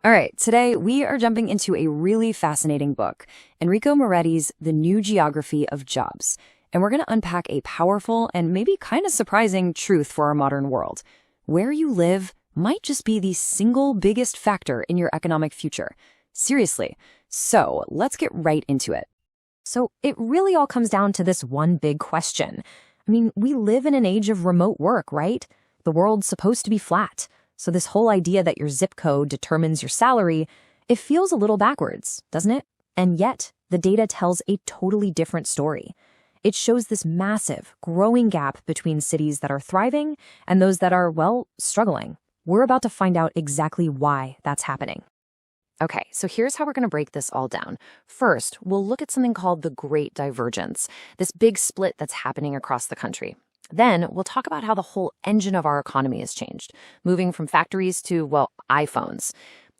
All right, today we are jumping into a really fascinating book, Enrico Moretti's The New Geography of Jobs. And we're going to unpack a powerful and maybe kind of surprising truth for our modern world. Where you live might just be the single biggest factor in your economic future. Seriously. So let's get right into it. So it really all comes down to this one big question. I mean, we live in an age of remote work, right? The world's supposed to be flat. So this whole idea that your zip code determines your salary, it feels a little backwards, doesn't it? And yet, the data tells a totally different story. It shows this massive, growing gap between cities that are thriving and those that are, well, struggling. We're about to find out exactly why that's happening. Okay, so here's how we're going to break this all down. First, we'll look at something called the Great Divergence, this big split that's happening across the country. Then we'll talk about how the whole engine of our economy has changed, moving from factories to, well, iPhones.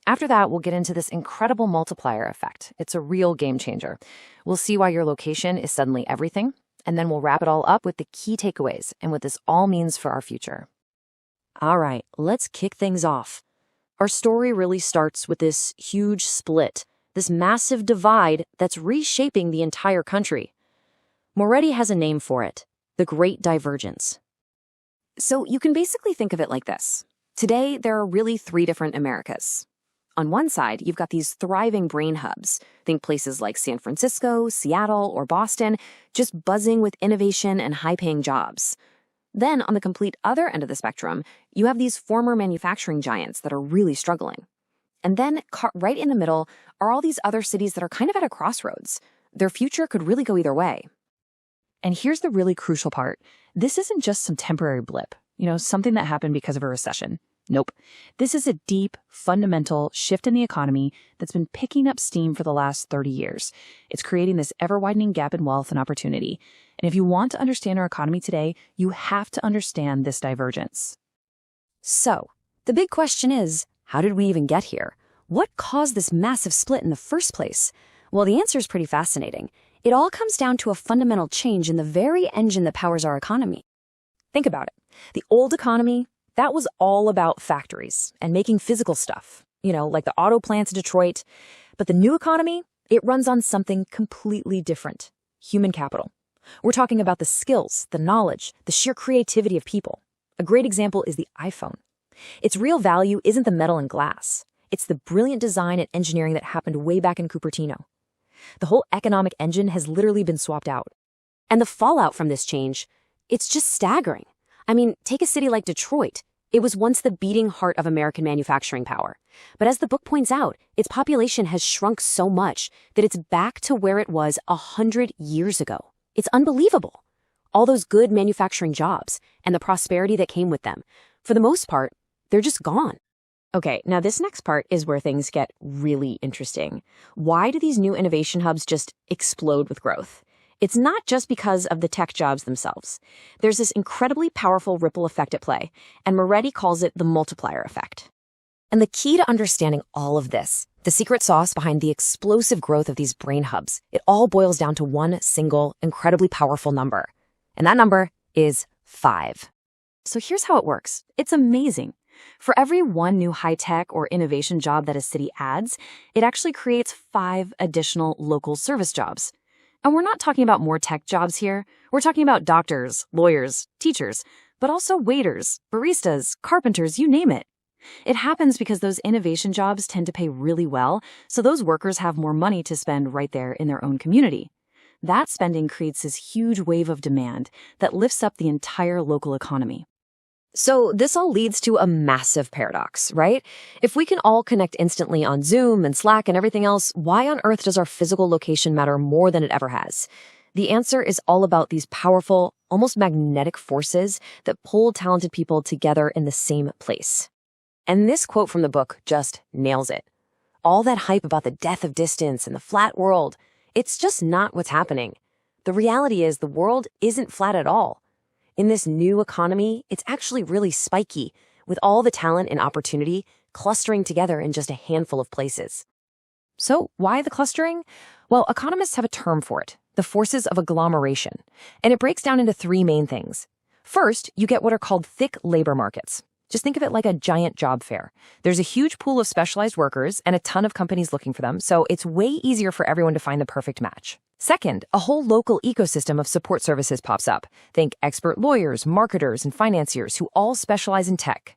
After that, we'll get into this incredible multiplier effect. It's a real game changer. We'll see why your location is suddenly everything, and then we'll wrap it all up with the key takeaways and what this all means for our future. All right, let's kick things off. Our story really starts with this huge split, this massive divide that's reshaping the entire country. Moretti has a name for it. The Great Divergence. So you can basically think of it like this. Today, there are really three different Americas. On one side, you've got these thriving brain hubs. Think places like San Francisco, Seattle, or Boston, just buzzing with innovation and high-paying jobs. Then, on the complete other end of the spectrum, you have these former manufacturing giants that are really struggling. And then, right in the middle, are all these other cities that are kind of at a crossroads. Their future could really go either way. And here's the really crucial part. This isn't just some temporary blip, something that happened because of a recession. Nope. This is a deep, fundamental shift in the economy that's been picking up steam for the last 30 years. It's creating this ever-widening gap in wealth and opportunity. And if you want to understand our economy today, you have to understand this divergence. So, the big question is, how did we even get here? What caused this massive split in the first place? Well, the answer is pretty fascinating. It all comes down to a fundamental change in the very engine that powers our economy. Think about it. The old economy, that was all about factories and making physical stuff, like the auto plants in Detroit. But the new economy, it runs on something completely different. Human capital. We're talking about the skills, the knowledge, the sheer creativity of people. A great example is the iPhone. Its real value isn't the metal and glass. It's the brilliant design and engineering that happened way back in Cupertino. The whole economic engine has literally been swapped out. And the fallout from this change, it's just staggering. I mean, take a city like Detroit. It was once the beating heart of American manufacturing power. But as the book points out, its population has shrunk so much that it's back to where it was 100 years ago. It's unbelievable. All those good manufacturing jobs and the prosperity that came with them, for the most part, they're just gone. Okay, now this next part is where things get really interesting. Why do these new innovation hubs just explode with growth? It's not just because of the tech jobs themselves. There's this incredibly powerful ripple effect at play, and Moretti calls it the multiplier effect. And the key to understanding all of this, the secret sauce behind the explosive growth of these brain hubs, it all boils down to one single, incredibly powerful number. And that number is 5. So here's how it works. It's amazing. For every one new high-tech or innovation job that a city adds, it actually creates 5 additional local service jobs. And we're not talking about more tech jobs here. We're talking about doctors, lawyers, teachers, but also waiters, baristas, carpenters, you name it. It happens because those innovation jobs tend to pay really well, so those workers have more money to spend right there in their own community. That spending creates this huge wave of demand that lifts up the entire local economy. So this all leads to a massive paradox, right? If we can all connect instantly on Zoom and Slack and everything else, why on earth does our physical location matter more than it ever has? The answer is all about these powerful, almost magnetic forces that pull talented people together in the same place. And this quote from the book just nails it. All that hype about the death of distance and the flat world, it's just not what's happening. The reality is the world isn't flat at all. In this new economy, it's actually really spiky, with all the talent and opportunity clustering together in just a handful of places. So why the clustering? Well, economists have a term for it, the forces of agglomeration, and it breaks down into 3 main things. First, you get what are called thick labor markets. Just think of it like a giant job fair. There's a huge pool of specialized workers and a ton of companies looking for them, so it's way easier for everyone to find the perfect match. Second, a whole local ecosystem of support services pops up. Think expert lawyers, marketers, and financiers who all specialize in tech.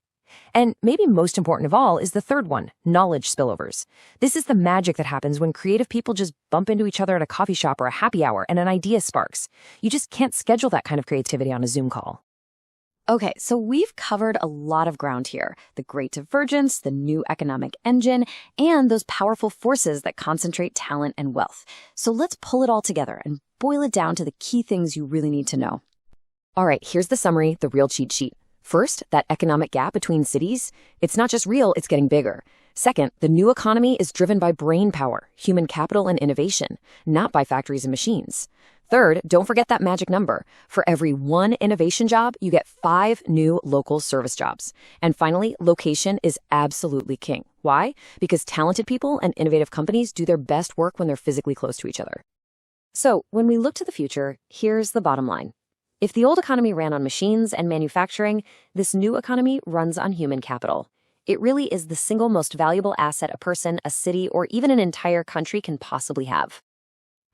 And maybe most important of all is the third one, knowledge spillovers. This is the magic that happens when creative people just bump into each other at a coffee shop or a happy hour and an idea sparks. You just can't schedule that kind of creativity on a Zoom call. Okay, so we've covered a lot of ground here. The Great Divergence, the new economic engine, and those powerful forces that concentrate talent and wealth. So let's pull it all together and boil it down to the key things you really need to know. All right, here's the summary, the real cheat sheet. First, that economic gap between cities. It's not just real, it's getting bigger. Second, the new economy is driven by brain power, human capital, and innovation, not by factories and machines. Third, don't forget that magic number. For every one innovation job, you get 5 new local service jobs. And finally, location is absolutely king. Why? Because talented people and innovative companies do their best work when they're physically close to each other. So, when we look to the future, here's the bottom line. If the old economy ran on machines and manufacturing, this new economy runs on human capital. It really is the single most valuable asset a person, a city, or even an entire country can possibly have.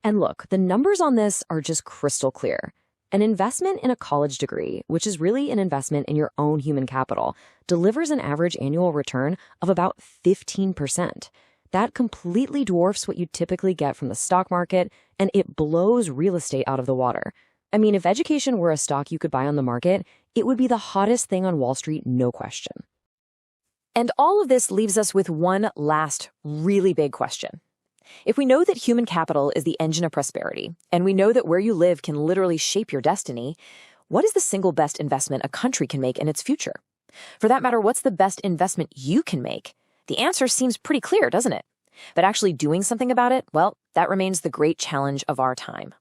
And look, the numbers on this are just crystal clear. An investment in a college degree, which is really an investment in your own human capital, delivers an average annual return of about 15%. That completely dwarfs what you typically get from the stock market, and it blows real estate out of the water. I mean, if education were a stock you could buy on the market, it would be the hottest thing on Wall Street, no question. And all of this leaves us with one last really big question. If we know that human capital is the engine of prosperity, and we know that where you live can literally shape your destiny, what is the single best investment a country can make in its future? For that matter, what's the best investment you can make? The answer seems pretty clear, doesn't it? But actually doing something about it, well, that remains the great challenge of our time.